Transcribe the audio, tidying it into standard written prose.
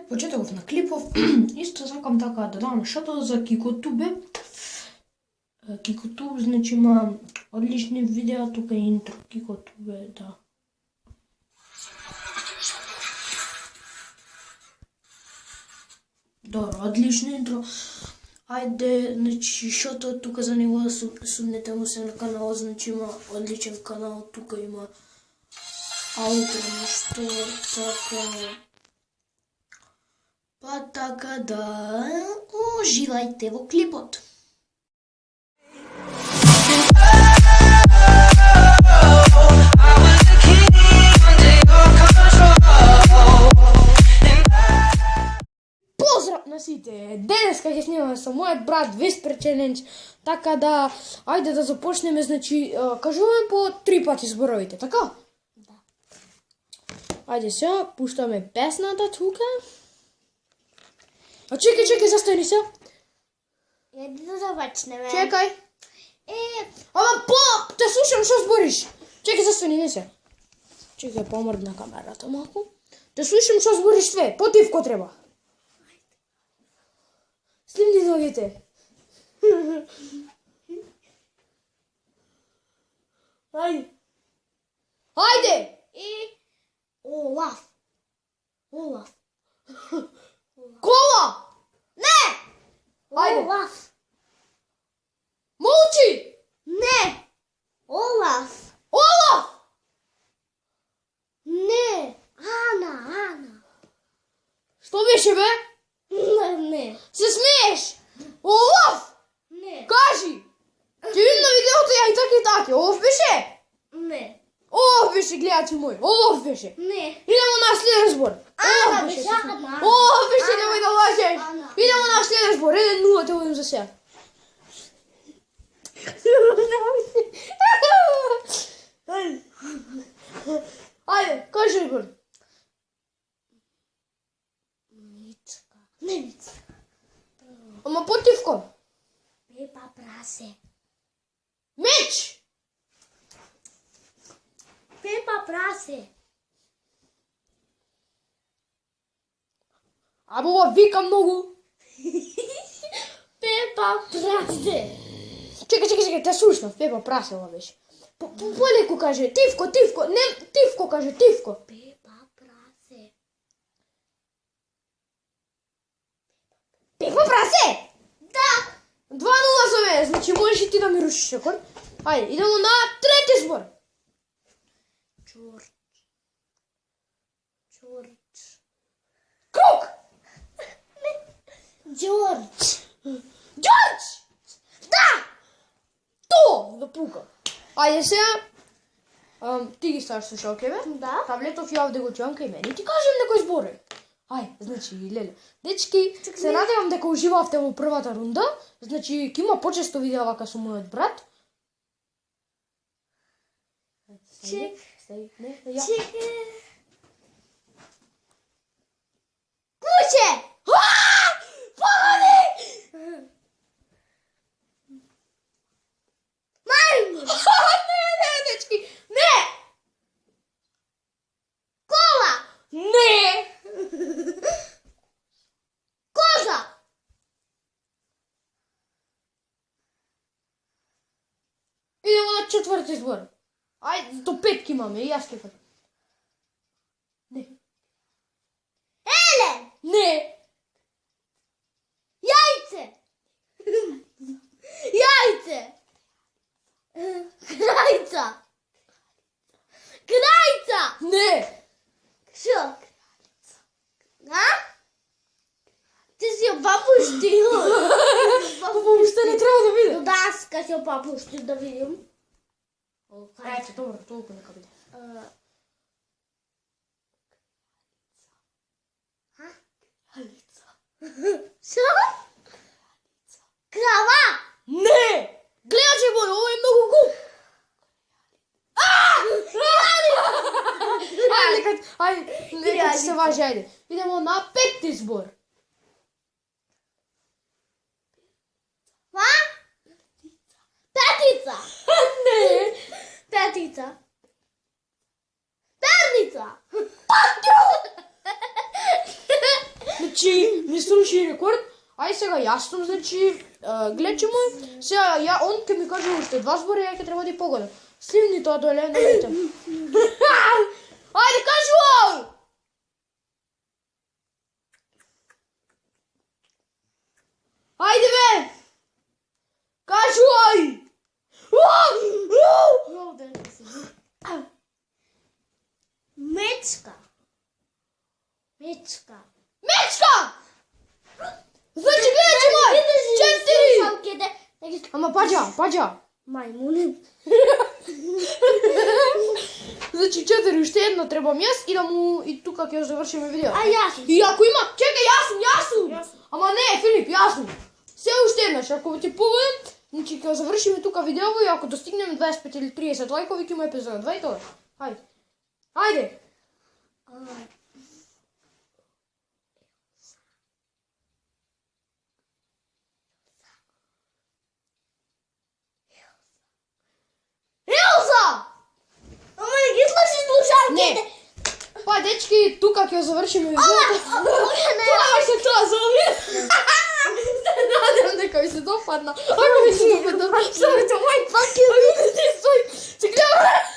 пред почетоков на клипов, исто сакам така да дам шато за Кикотубе. Кикотуб, значи има одлични видеа, тука е интро, Кикотубе, да. Добро, одлично интро. Ајде, значи, шото тука за него да сумнете му се на канал, значи има одличен канал, тука има аутро, нешто, така. Па така да, уживајте во клипот. Поздрав на сите! Денеска ќе снимаме со мојот брат Веспер Челендж, така да, ајде да започнеме, значи, кажуваме по 3 пати зборовите, така? Да. Ајде сега, пуштаме песната тука. А чекај, застојни се. Јаде да започнеме. Чекај. Ама те слушам што збориш. Чекај, застојни, не се. Чекај, помрдна камерата малку. Те слушам што збориш све, потивко треба. Слимни ногите. Ајде. Ајде! Олаф. Кола! Не! Ајде. Олаф. Молчи! Не. Олаф. Олаф! Не. Ана. Што беше, бе? Не. Се смееш? Олаф! Не. Кажи! Ќе видим на видеото ја и така. Олаф беше? Не. Олаф беше, гледачи мој. Олаф беше. Не. Идемо на следен збор. Ана беше. Ана. Олаф беше, немој да лажеш. Ана. Идемо на следен збор. 1-0 те водим за сега. Ајде, кажи збор. Немица. Ама потивко. Пепа прасе. Меч! Пепа прасе. Або ова вика многу. Пепа прасе. Чекај, те слушнав. Пепа прасе ова беше. Полеку каже. Тивко. Не, тивко каже, тивко. Пепа прасе. Пепа прасе! Да. 2-0 за мене, значи можеш и ти да ми рушиш рекорд. Ајде, идемо на трети збор. Джордж. Круг! Джордж. Джордж! Да. То! Да пука. Ајде сега. Ти ги ставаш слушалке, бе? Да. Таблетов ја овде го чувам кај мене и ти кажем некој збори. Ај, значи, леле. Дечки, се надевам дека уживавте во првата рунда. Значи, ќе има почесто видеа вака со мојот брат. Чек. Не, ја. Куче. Погоди! Мајмун. Не, дечки, не! Кола. Не! Коза. Идемо на четврти збор. Ајде, до 5 имаме, и јас ќе кажам. Не. Елен. Не! Јајце. Јајце. Крајца. Не! Шо? А? Ти си ја папуштил. Папа, уште не треба да видам. Даска си ја папуштил да видим. Ајде, добро, толку нека биде. Шо? Крава. Не! Гледачи мој, ова е многу гуп. Ајде, нека се важи, ајде. Идемо на петти збор. Петица. Не! Петица. Перница. не сруши рекорд. Ај сега јас сум, значи, гледче мој, сега он ќе ми каже уште 2 збори, ја ќе треба да погодам. Сливни тоа доле, не летам. Ајде, кажувај! Ајде бе! Кажувај! Мечка. Мечка. Мечка! Значи гледачи мој! 4! Ама паѓа. Мајмуни. Значи 4, уште едно требам јас и тука ќе завршиме видео. А јас. И ако има, чекај, јас сум. Ама не, Филип, јас сум. Се уште еднаш, ако ти победам, значи ќе завршиме тука видео и ако достигнеме 25 или 30 лајкови ќе има епизода 2 и тоа. Ајде. Ама не ги слушаш слушалките. Не. Па дечки, тука ќе завршиме видеото. Тоа се тоа зови. Се надам дека ви се допадна. Ако ви се допадна, ставете мој пак. Се гледа.